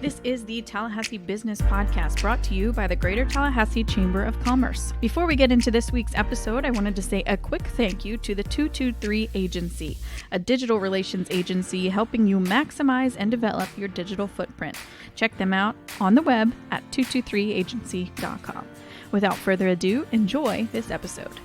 This is the Tallahassee Business Podcast, brought to you by the Greater Tallahassee Chamber of Commerce. Before we get into this week's episode, I wanted to say a quick thank you to the 223 Agency, a digital relations agency helping you maximize and develop your digital footprint. Check them out on the web at 223agency.com. Without further ado, enjoy this episode.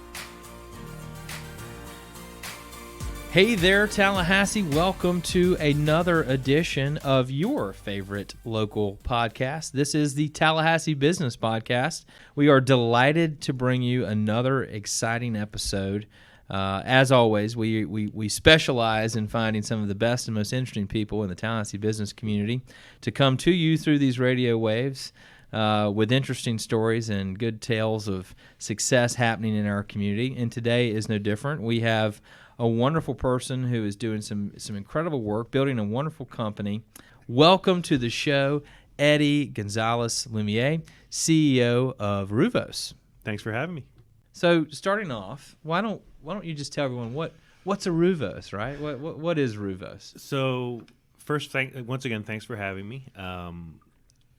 Hey there, Tallahassee. Welcome to another edition of your favorite local podcast. This is the Tallahassee Business Podcast. We are delighted to bring you another exciting episode. As always, we specialize in finding some of the best and most interesting people in the Tallahassee business community to come to you through these radio waves with interesting stories and good tales of success happening in our community. And today is no different. We have a wonderful person who is doing some incredible work, building a wonderful company. Welcome to the show, Eduardo Gonzalez Loumiet, CEO of Ruvos. Thanks for having me. So, starting off, why don't you just tell everyone what's a Ruvos, right? What is Ruvos? So, first, once again, thanks for having me.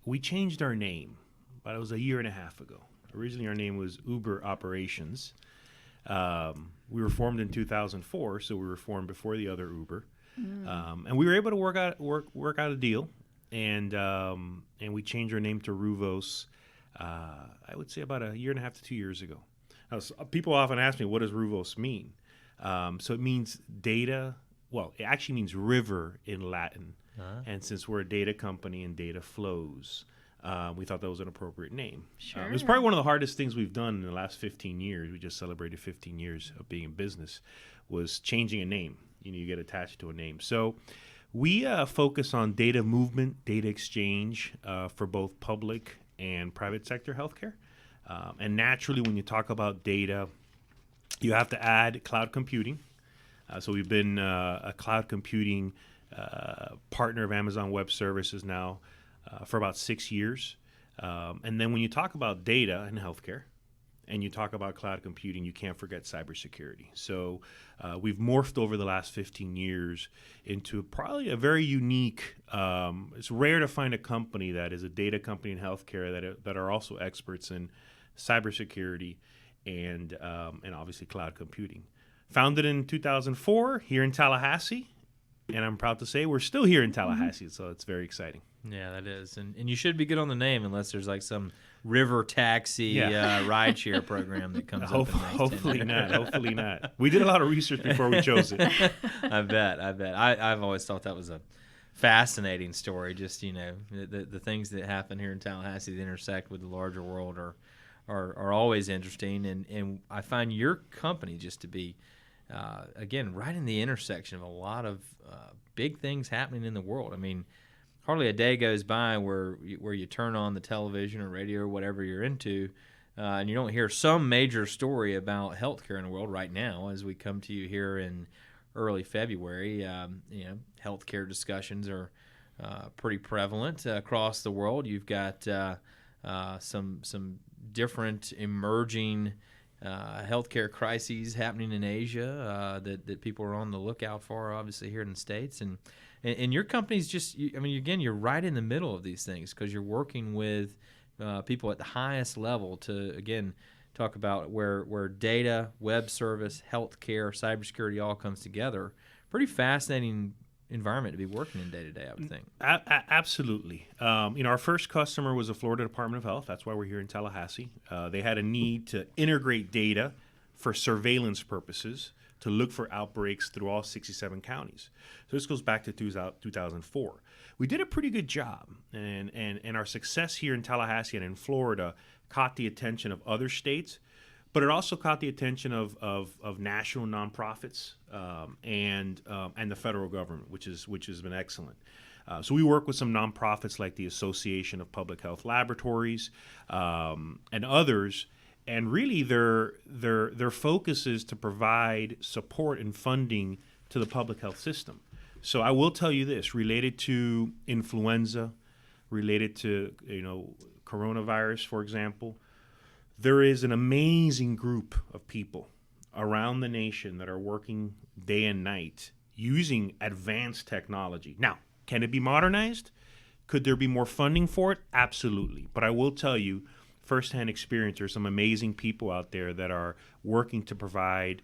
We changed our name, but it was a year and a half ago. Originally, our name was Uber Operations. We were formed in 2004, so we were formed before the other Uber, and we were able to work out a deal, and we changed our name to Ruvos. I would say about a year and a half to 2 years ago. People often ask me, what does Ruvos mean? So it means data. Well, it actually means river in Latin, and since we're a data company and data flows, we thought that was an appropriate name. Sure. It was probably one of the hardest things we've done in the last 15 years. We just celebrated 15 years of being in business, was changing a name. You get attached to a name. So we focus on data movement, data exchange for both public and private sector healthcare. And naturally, when you talk about data, you have to add cloud computing. So we've been a cloud computing partner of Amazon Web Services now for about 6 years. And then when you talk about data in healthcare and you talk about cloud computing, you can't forget cybersecurity. So we've morphed over the last 15 years into probably a very unique, it's rare to find a company that is a data company in healthcare that are also experts in cybersecurity and obviously cloud computing. Founded in 2004 here in Tallahassee, and I'm proud to say we're still here in Tallahassee, so it's very exciting. Yeah, that is. And you should be good on the name unless there's like some river taxi rideshare program that comes up. Hopefully not. Hopefully not. We did a lot of research before we chose it. I bet. I've always thought that was a fascinating story. Just, the things that happen here in Tallahassee that intersect with the larger world are always interesting. And I find your company just to be, again, right in the intersection of a lot of big things happening in the world. I mean, hardly a day goes by where you turn on the television or radio or whatever you're into, and you don't hear some major story about healthcare in the world right now. As we come to you here in early February, healthcare discussions are pretty prevalent across the world. You've got some different emerging healthcare crises happening in Asia that people are on the lookout for, obviously here in the States, and your company's just, you're right in the middle of these things because you're working with people at the highest level to, again, talk about where data, web service, healthcare, cybersecurity all comes together. Pretty fascinating environment to be working in day to day, I would think. Absolutely. Our first customer was the Florida Department of Health. That's why we're here in Tallahassee. They had a need to integrate data for surveillance purposes to look for outbreaks through all 67 counties. So this goes back to 2004. We did a pretty good job, and our success here in Tallahassee and in Florida caught the attention of other states, but it also caught the attention of national nonprofits and the federal government, which has been excellent. So we work with some nonprofits like the Association of Public Health Laboratories and others, and really their focus is to provide support and funding to the public health system. So I will tell you this, related to influenza, related to coronavirus, for example, there is an amazing group of people around the nation that are working day and night using advanced technology. Now, can it be modernized? Could there be more funding for it? Absolutely. But I will tell you, firsthand experience, there's some amazing people out there that are working to provide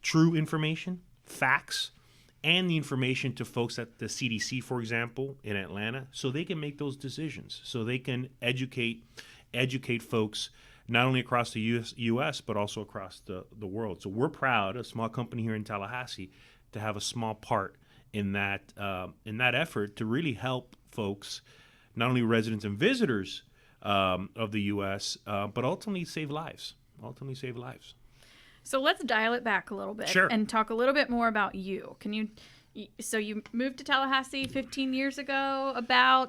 true information, facts, and the information to folks at the CDC, for example, in Atlanta, so they can make those decisions, so they can educate folks not only across the U.S., but also across the world. So we're proud, a small company here in Tallahassee, to have a small part in that effort to really help folks, not only residents and visitors of the U.S., but ultimately save lives. So let's dial it back a little bit. Sure. And talk a little bit more about you. So you moved to Tallahassee 15 years ago.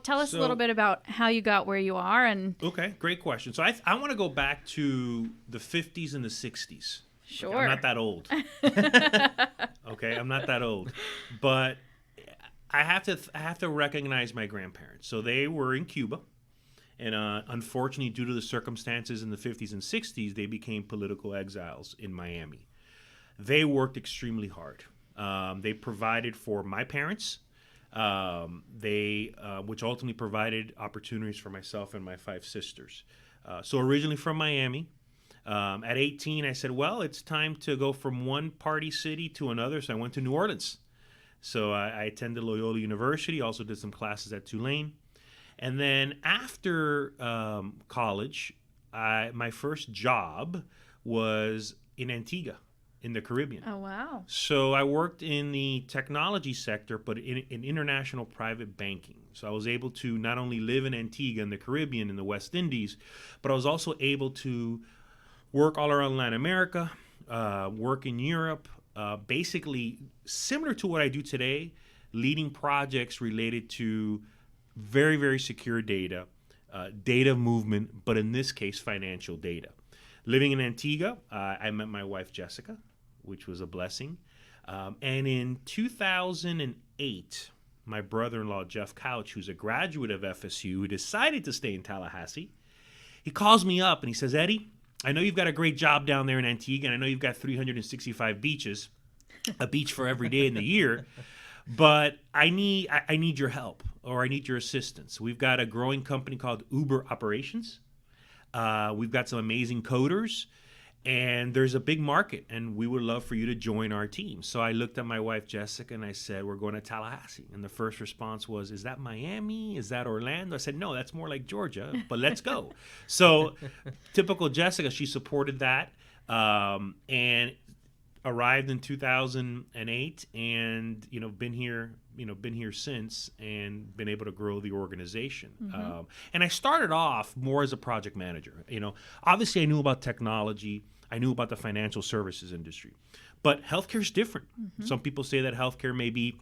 Tell us a little bit about how you got where you are. And Okay, great question. So I want to go back to the 50s and the 60s. Sure. Okay, I'm not that old. Okay, I'm not that old, but I have to recognize my grandparents. So they were in Cuba, and unfortunately, due to the circumstances in the 50s and 60s, they became political exiles in Miami. They worked extremely hard. They provided for my parents, which ultimately provided opportunities for myself and my 5 sisters. So originally from Miami. At 18, I said, well, it's time to go from one party city to another. So I went to New Orleans. So I attended Loyola University, also did some classes at Tulane. And then after college, my first job was in Antigua, in the Caribbean. Oh, wow. So I worked in the technology sector, but in international private banking. So I was able to not only live in Antigua in the Caribbean, in the West Indies, but I was also able to work all around Latin America, work in Europe, basically similar to what I do today, leading projects related to very, very secure data, data movement, but in this case, financial data. Living in Antigua, I met my wife, Jessica, which was a blessing. And in 2008, my brother-in-law, Jeff Couch, who's a graduate of FSU, who decided to stay in Tallahassee, he calls me up and he says, Eddie, I know you've got a great job down there in Antigua, and I know you've got 365 beaches, a beach for every day in the year, but I need your help, or I need your assistance. We've got a growing company called Uber Operations. We've got some amazing coders, and there's a big market, and we would love for you to join our team. So I looked at my wife, Jessica, and I said, we're going to Tallahassee. And the first response was, is that Miami? Is that Orlando? I said, no, that's more like Georgia, but let's go. So typical Jessica, she supported that, and arrived in 2008, and been here since, and been able to grow the organization. Mm-hmm. And I started off more as a project manager. Obviously I knew about technology, I knew about the financial services industry, but healthcare is different. Mm-hmm. Some people say that healthcare may be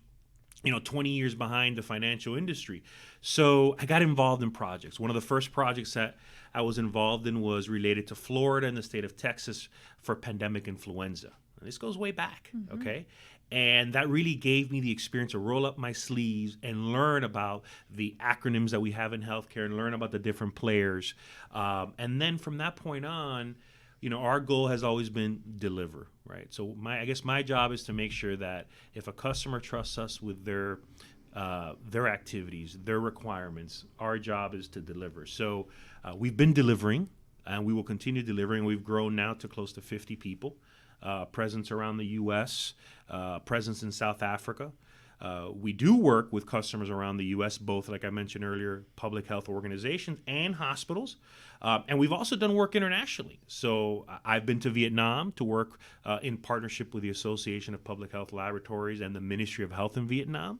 20 years behind the financial industry. So I got involved in projects. One of the first projects that I was involved in was related to Florida and the state of Texas for pandemic influenza. And this goes way back, mm-hmm. Okay? And that really gave me the experience to roll up my sleeves and learn about the acronyms that we have in healthcare and learn about the different players. And then from that point on, our goal has always been deliver, right? So I guess my job is to make sure that if a customer trusts us with their activities, their requirements, our job is to deliver. So we've been delivering, and we will continue delivering. We've grown now to close to 50 people. Presence around the U.S., presence in South Africa. We do work with customers around the U.S., both, like I mentioned earlier, public health organizations and hospitals. And we've also done work internationally. So I've been to Vietnam to work in partnership with the Association of Public Health Laboratories and the Ministry of Health in Vietnam.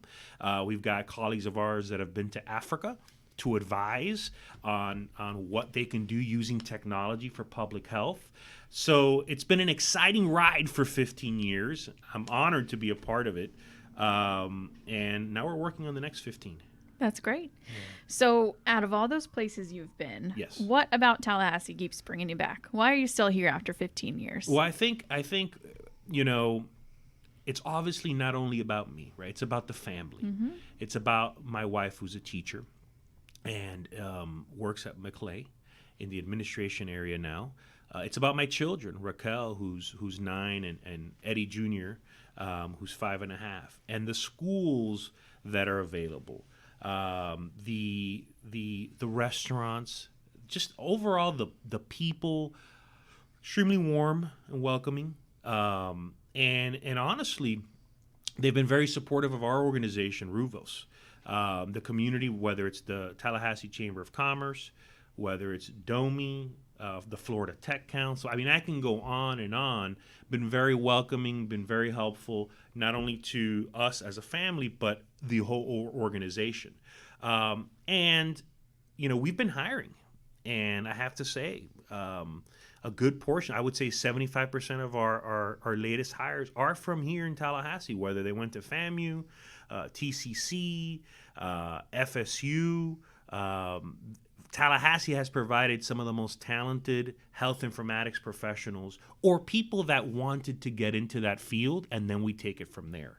We've got colleagues of ours that have been to Africa to advise on what they can do using technology for public health. So it's been an exciting ride for 15 years. I'm honored to be a part of it. And now we're working on the next 15. That's great. Yeah. So out of all those places you've been, yes, what about Tallahassee keeps bringing you back? Why are you still here after 15 years? Well, I think it's obviously not only about me, right? It's about the family. Mm-hmm. It's about my wife, who's a teacher and works at McClay in the administration area now. It's about my children, Raquel, who's 9, and Eddie Jr., who's 5.5, and the schools that are available. the restaurants, just overall the people, extremely warm and welcoming. And honestly, they've been very supportive of our organization, Ruvos. The community, whether it's the Tallahassee Chamber of Commerce, whether it's DOMI, the Florida Tech Council. I mean, I can go on and on. Been very welcoming, been very helpful, not only to us as a family, but the whole organization. And, we've been hiring. And I have to say, a good portion, I would say 75% of our latest hires are from here in Tallahassee, whether they went to FAMU, TCC, FSU. Tallahassee has provided some of the most talented health informatics professionals or people that wanted to get into that field, and then we take it from there.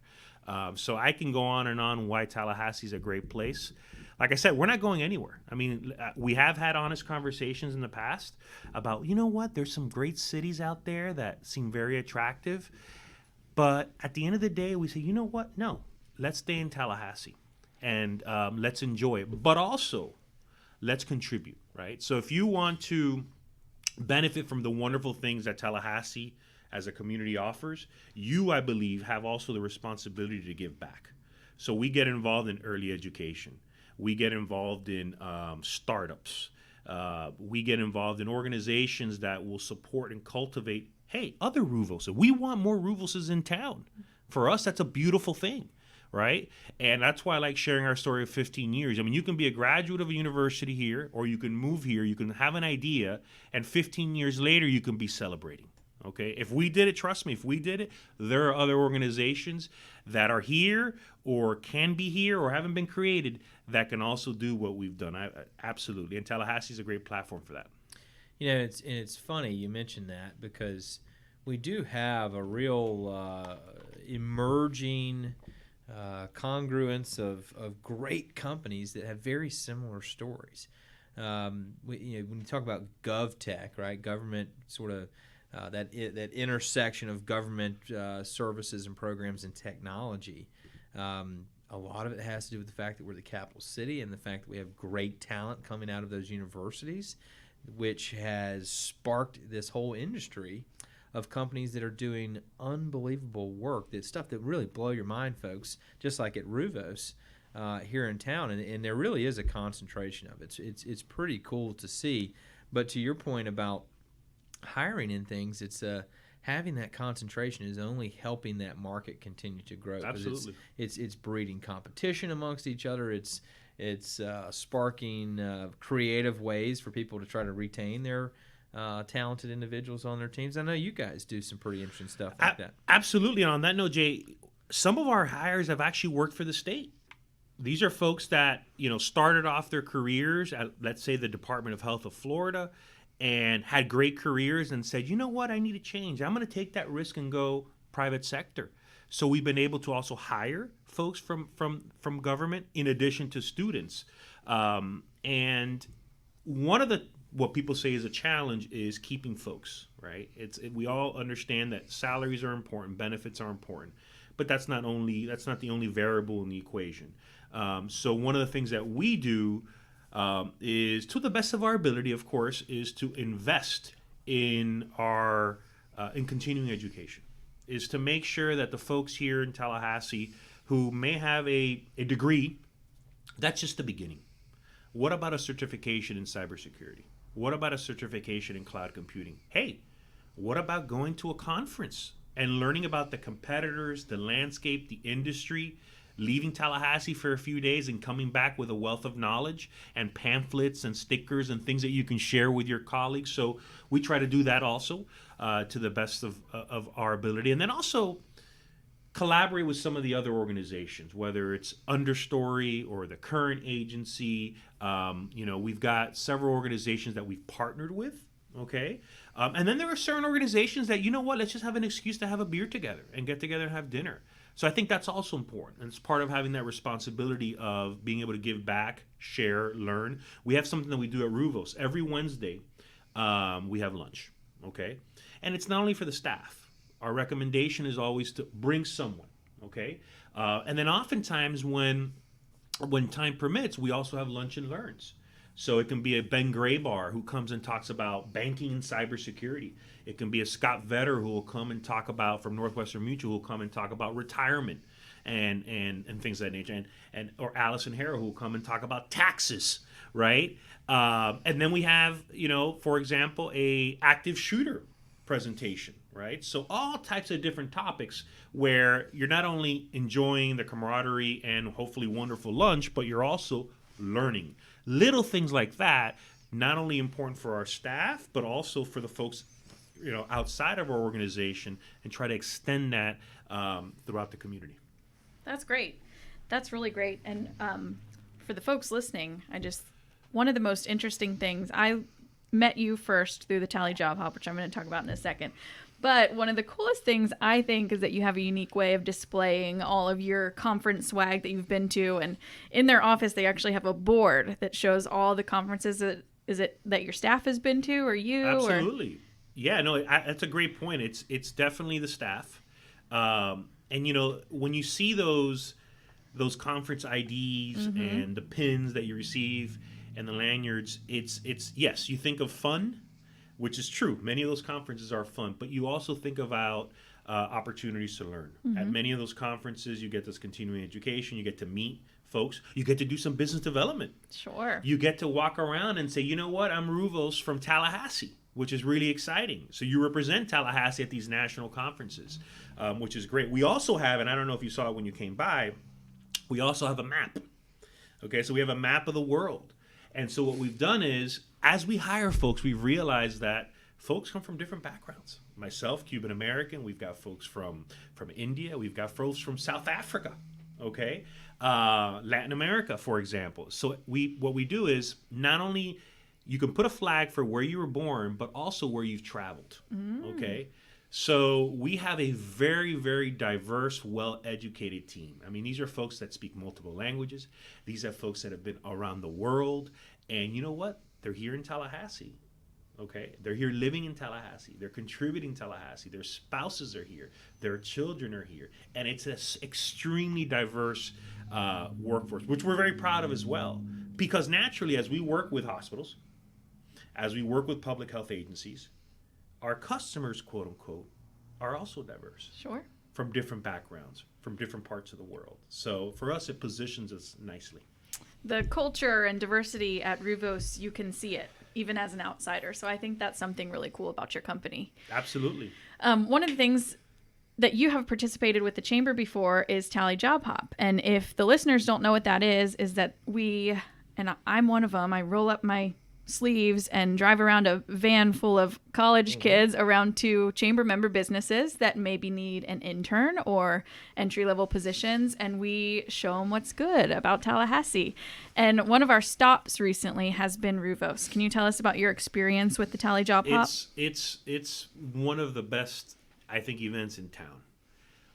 So I can go on and on why Tallahassee is a great place. Like I said, we're not going anywhere. I mean, we have had honest conversations in the past about, there's some great cities out there that seem very attractive. But at the end of the day, we say, no, let's stay in Tallahassee and let's enjoy it. But also, let's contribute, right? So if you want to benefit from the wonderful things that Tallahassee as a community offers, you, I believe, have also the responsibility to give back. So we get involved in early education. We get involved in startups. We get involved in organizations that will support and cultivate, other Ruvos. We want more Ruvoses in town. For us, that's a beautiful thing, right? And that's why I like sharing our story of 15 years. I mean, you can be a graduate of a university here, or you can move here, you can have an idea, and 15 years later, you can be celebrating. Okay, if we did it, trust me, if we did it, there are other organizations that are here or can be here or haven't been created that can also do what we've done. Absolutely. And Tallahassee is a great platform for that. It's funny you mentioned that because we do have a real emerging congruence of great companies that have very similar stories. When you talk about GovTech, right, government sort of that intersection of government services and programs and technology. A lot of it has to do with the fact that we're the capital city and the fact that we have great talent coming out of those universities, which has sparked this whole industry of companies that are doing unbelievable work. That stuff that really blow your mind, folks, just like at Ruvos here in town. And there really is a concentration of it. It's pretty cool to see. But to your point about hiring and things, it's having that concentration is only helping that market continue to grow. Absolutely, it's breeding competition amongst each other. It's sparking creative ways for people to try to retain their talented individuals on their teams. I know you guys do some pretty interesting stuff like that. Absolutely. And on that note, Jay, some of our hires have actually worked for the state. These are folks that started off their careers at, let's say, the Department of Health of Florida, and had great careers and said, I need to change. I'm going to take that risk and go private sector. So we've been able to also hire folks from government in addition to students. And one of what people say is a challenge is keeping folks, right? We all understand that salaries are important, benefits are important, but that's not the only variable in the equation. So one of the things that we do is, to the best of our ability, of course, is to invest in our in continuing education, is to make sure that the folks here in Tallahassee who may have a degree, that's just the beginning. What about a certification in cybersecurity? What about a certification in cloud computing? Hey, what about going to a conference and learning about the competitors, the landscape, the industry, leaving Tallahassee for a few days and coming back with a wealth of knowledge and pamphlets and stickers and things that you can share with your colleagues? So we try to do that also to the best of our ability. And then also collaborate with some of the other organizations, whether it's Understory or the current agency. We've got several organizations that we've partnered with. Okay. And then there are certain organizations that, let's just have an excuse to have a beer together and get together and have dinner. So I think that's also important. And it's part of having that responsibility of being able to give back, share, learn. We have something that we do at Ruvos. Every Wednesday, we have lunch. Okay. And it's not only for the staff. Our recommendation is always to bring someone. Okay. And then oftentimes when when time permits, we also have lunch and learns. So it can be a Ben Graybar who comes and talks about banking and cybersecurity. It can be a Scott Vetter who will come and talk about, from Northwestern Mutual, who will come and talk about retirement and things of that nature. And or Allison Harrow who will come and talk about taxes, right? And then we have, for example, a active shooter presentation, right? So all types of different topics where you're not only enjoying the camaraderie and hopefully wonderful lunch, but you're also learning. Little things like that, not only important for our staff, but also for the folks, outside of our organization, and try to extend that throughout the community. That's great. That's really great. And for the folks listening, one of the most interesting things, I met you first through the Tally Job Hop, which I'm going to talk about in a second. But one of the coolest things, I think, is that you have a unique way of displaying all of your conference swag that you've been to. And in their office, they actually have a board that shows all the conferences that your staff has been to, or you? Absolutely. Yeah, no, that's a great point. It's definitely the staff. And, when you see those conference IDs and the pins that you receive and the lanyards, it's yes, you think of fun, which is true. Many of those conferences are fun, but you also think about opportunities to learn. At many of those conferences, you get this continuing education. You get to meet folks. You get to do some business development. Sure. You get to walk around and say, you know what, I'm Ruvos from Tallahassee, which is really exciting. So you represent Tallahassee at these national conferences, which is great. We also have, and I don't know if you saw it when you came by, we also have a map. Okay, so we have a map of the world. And so what we've done is, as we hire folks, we've realized that folks come from different backgrounds. Myself, Cuban-American, we've got folks from India, we've got folks from South Africa, okay? Latin America, for example. So what we do is, not only you can put a flag for where you were born, but also where you've traveled, okay? So we have a very, very diverse, well-educated team. I mean, these are folks that speak multiple languages. These are folks that have been around the world. And you know what? They're here in Tallahassee, okay? They're here living in Tallahassee. They're contributing to Tallahassee. Their spouses are here. Their children are here. And it's an extremely diverse workforce, which we're very proud of as well. Because naturally, as we work with hospitals, as we work with public health agencies, our customers, quote unquote, are also diverse. Sure. From different backgrounds, from different parts of the world. So for us, it positions us nicely. The culture and diversity at Ruvos, you can see it, even as an outsider. So I think that's something really cool about your company. Absolutely. One of the things that you have participated with the chamber before is Tally Job Hop. And if the listeners don't know what that is that and I'm one of them, I roll up my sleeves and drive around a van full of college kids around to chamber member businesses that maybe need an intern or entry-level positions, and we show them what's good about Tallahassee. And one of our stops recently has been Ruvos. Can you tell us about your experience with the Tally Job Hop? It's one of the best, I think, events in town.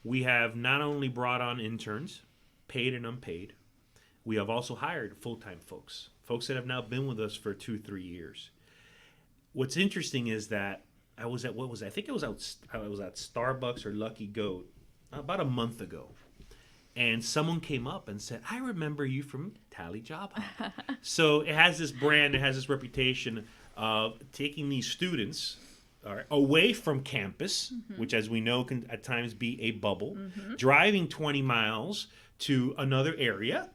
We have not only brought on interns, paid and unpaid, we have also hired full-time folks that have now been with us for 2-3 years. What's interesting is that I was at Starbucks or Lucky Goat about a month ago, and someone came up and said, "I remember you from Tally Job Hop." So it has this brand, it has this reputation of taking these students away from campus, which, as we know, can at times be a bubble, driving 20 miles to another area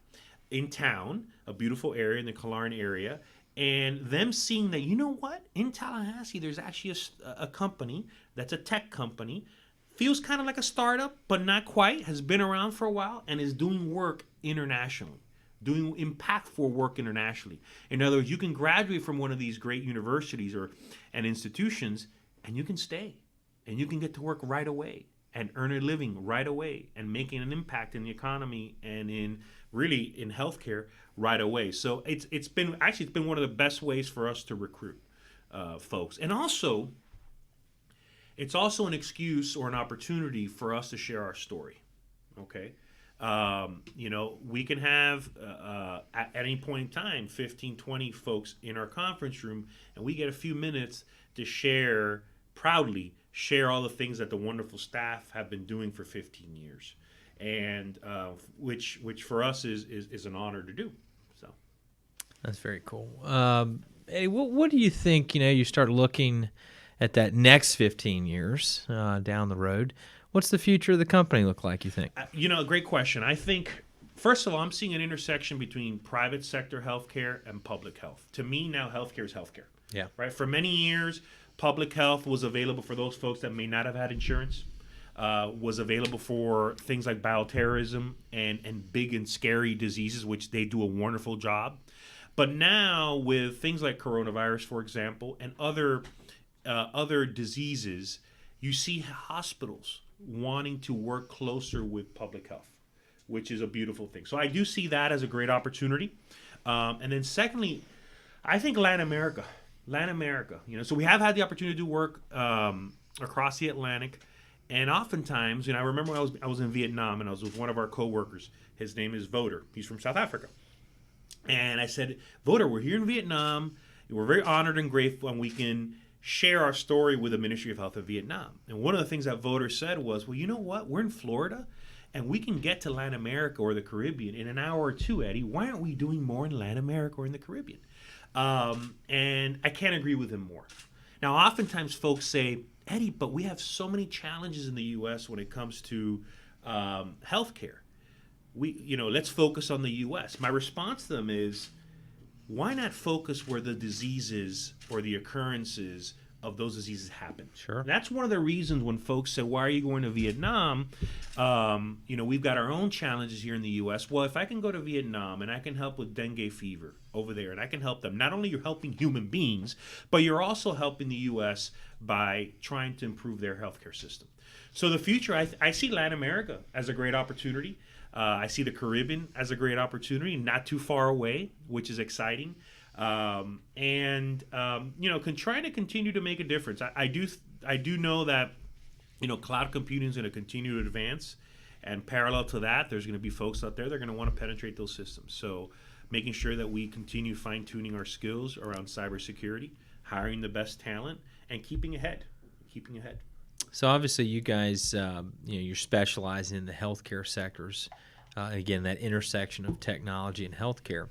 in town, a beautiful area in the Killarn area, and them seeing that, you know what, in Tallahassee, there's actually a company that's a tech company, feels kind of like a startup, but not quite, has been around for a while, and is doing work internationally, doing impactful work internationally. In other words, you can graduate from one of these great universities and institutions, and you can stay, and you can get to work right away, and earn a living right away, and making an impact in the economy and in healthcare right away. So it's been one of the best ways for us to recruit folks, and also it's also an excuse or an opportunity for us to share our story. Okay, we can have at any point in time 15-20 folks in our conference room, and we get a few minutes to proudly share all the things that the wonderful staff have been doing for 15 years. and which for us is an honor to do. So that's very cool. Eddie, what do you think? You start looking at that next 15 years down the road. What's the future of the company look like, you think? A great question. I think, first of all, I'm seeing an intersection between private sector healthcare and public health. To me, now healthcare is healthcare. Yeah. Right. For many years, public health was available for those folks that may not have had insurance, was available for things like bioterrorism and big and scary diseases, which they do a wonderful job. But now with things like coronavirus, for example, and other diseases, you see hospitals wanting to work closer with public health, which is a beautiful thing. So I do see that as a great opportunity. And then secondly, I think Latin America. So we have had the opportunity to do work across the Atlantic. And oftentimes, I remember when I was in Vietnam and I was with one of our coworkers. His name is Voter. He's from South Africa. And I said, Voter, we're here in Vietnam. We're very honored and grateful, and we can share our story with the Ministry of Health of Vietnam. And one of the things that Voter said was, well, you know what? We're in Florida, and we can get to Latin America or the Caribbean in an hour or two, Eddie. Why aren't we doing more in Latin America or in the Caribbean? And I can't agree with him more. Now, oftentimes folks say, Eddie, but we have so many challenges in the U.S. when it comes to healthcare. Let's focus on the U.S. My response to them is, why not focus where the diseases or the occurrences of those diseases happen? Sure. And that's one of the reasons when folks say, why are you going to Vietnam? We've got our own challenges here in the U.S. Well, if I can go to Vietnam and I can help with dengue fever over there, and I can help them, not only you're helping human beings, but you're also helping the U.S. by trying to improve their healthcare system. So the future, I see Latin America as a great opportunity. I see the Caribbean as a great opportunity, not too far away, which is exciting. Can try to continue to make a difference. I do know that, cloud computing is going to continue to advance. And parallel to that, there's going to be folks out there that are going to want to penetrate those systems. So making sure that we continue fine-tuning our skills around cybersecurity, hiring the best talent, and keeping ahead. So obviously you guys, you're specializing in the healthcare sectors. Again, that intersection of technology and healthcare.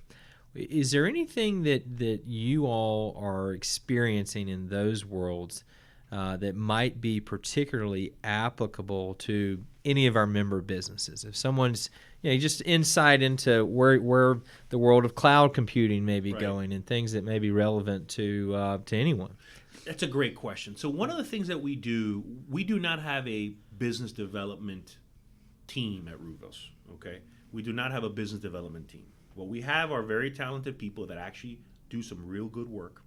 Is there anything that you all are experiencing in those worlds that might be particularly applicable to any of our member businesses? If someone's, just insight into where the world of cloud computing may be going and things that may be relevant to anyone. That's a great question. So one of the things that we do not have a business development team at Ruvos, okay? We do not have a business development team. What we have are very talented people that actually do some real good work.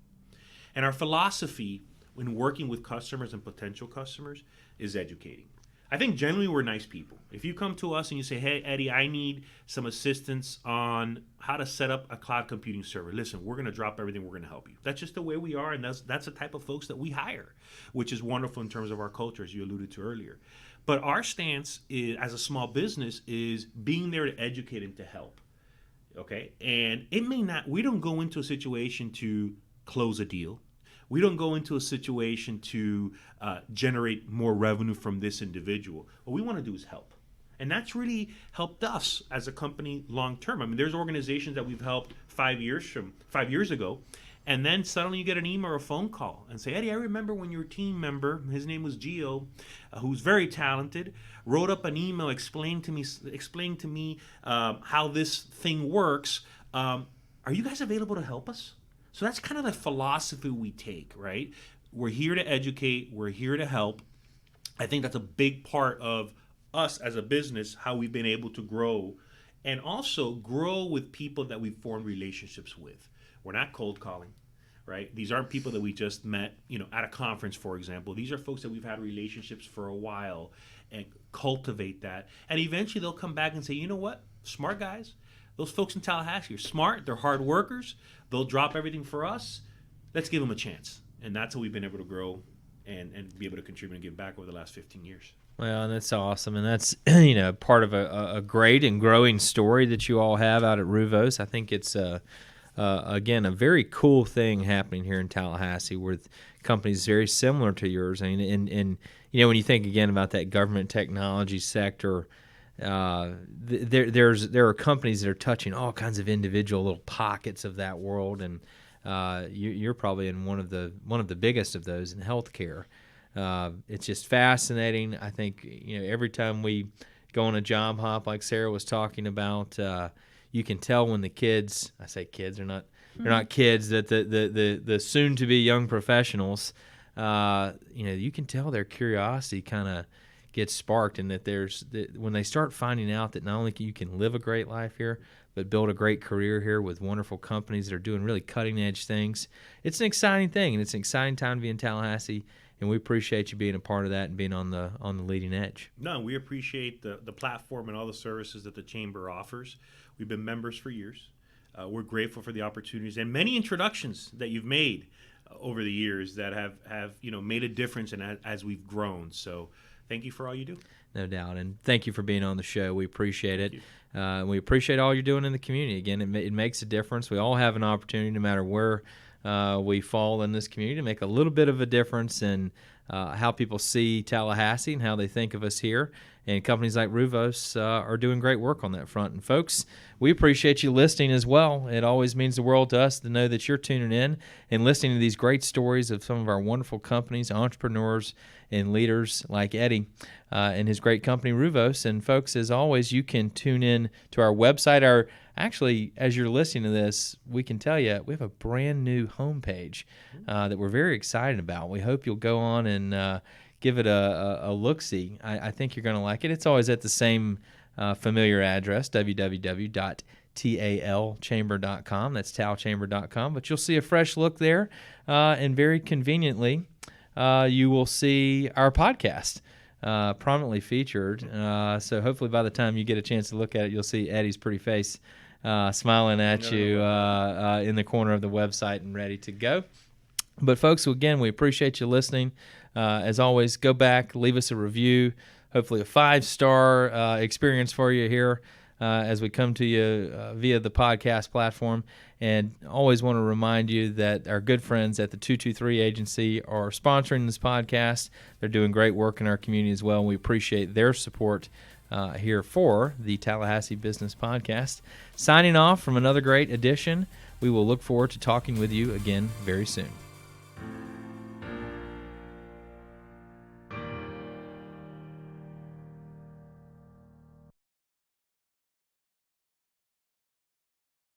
And our philosophy when working with customers and potential customers is educating. I think generally we're nice people. If you come to us and you say, hey, Eddie, I need some assistance on how to set up a cloud computing server. Listen, we're going to drop everything. We're going to help you. That's just the way we are, and that's the type of folks that we hire, which is wonderful in terms of our culture, as you alluded to earlier. But our stance is, as a small business, is being there to educate and to help. Okay? And we don't go into a situation to close a deal. We don't go into a situation to generate more revenue from this individual. What we want to do is help. And that's really helped us as a company long term. I mean, there's organizations that we've helped 5 years ago, and then suddenly you get an email or a phone call and say, Eddie, I remember when your team member, his name was Gio, who's very talented, wrote up an email explaining to me how this thing works. Are you guys available to help us? So that's kind of the philosophy we take, right? We're here to educate. We're here to help. I think that's a big part of us as a business, how we've been able to grow, and also grow with people that we've formed relationships with. We're not cold calling, right? These aren't people that we just met, at a conference, for example. These are folks that we've had relationships for a while and cultivate that. And eventually they'll come back and say, you know what? Smart guys. Those folks in Tallahassee are smart. They're hard workers. They'll drop everything for us. Let's give them a chance. And that's how we've been able to grow and be able to contribute and give back over the last 15 years. Well, and that's awesome. And that's, part of a great and growing story that you all have out at Ruvos. I think it's, again, a very cool thing happening here in Tallahassee with companies very similar to yours. And when you think, again, about that government technology sector, there are companies that are touching all kinds of individual little pockets of that world, and you're probably in one of the biggest of those in healthcare. It's just fascinating. I think every time we go on a job hop, like Sarah was talking about, you can tell when the kids, I say kids, they're not kids, that the soon to be young professionals, you can tell their curiosity kind of gets sparked, and that when they start finding out that not only you can live a great life here, but build a great career here with wonderful companies that are doing really cutting edge things. It's an exciting thing, and it's an exciting time to be in Tallahassee, and we appreciate you being a part of that and being on the leading edge. No, we appreciate the platform and all the services that the Chamber offers. We've been members for years. We're grateful for the opportunities and many introductions that you've made over the years that have made a difference as we've grown. So thank you for all you do. No doubt. And thank you for being on the show. We appreciate it. We appreciate all you're doing in the community. Again, it makes a difference. We all have an opportunity, no matter where we fall in this community, to make a little bit of a difference in how people see Tallahassee and how they think of us here. And companies like Ruvos are doing great work on that front. And folks, we appreciate you listening as well. It always means the world to us to know that you're tuning in and listening to these great stories of some of our wonderful companies, entrepreneurs, and leaders like Eddie and his great company, Ruvos. And folks, as always, you can tune in to our website. Actually, as you're listening to this, we can tell you we have a brand new homepage that we're very excited about. We hope you'll go on and give it a look-see. I think you're going to like it. It's always at the same familiar address, www.talchamber.com. That's talchamber.com. But you'll see a fresh look there, and very conveniently, you will see our podcast prominently featured. So hopefully by the time you get a chance to look at it, you'll see Eddie's pretty face smiling at you in the corner of the website and ready to go. But folks, again, we appreciate you listening. As always, go back, leave us a review, hopefully a 5-star experience for you here as we come to you via the podcast platform. And always want to remind you that our good friends at the 223 Agency are sponsoring this podcast. They're doing great work in our community as well, and we appreciate their support here for the Tallahassee Business Podcast. Signing off from another great edition. We will look forward to talking with you again very soon.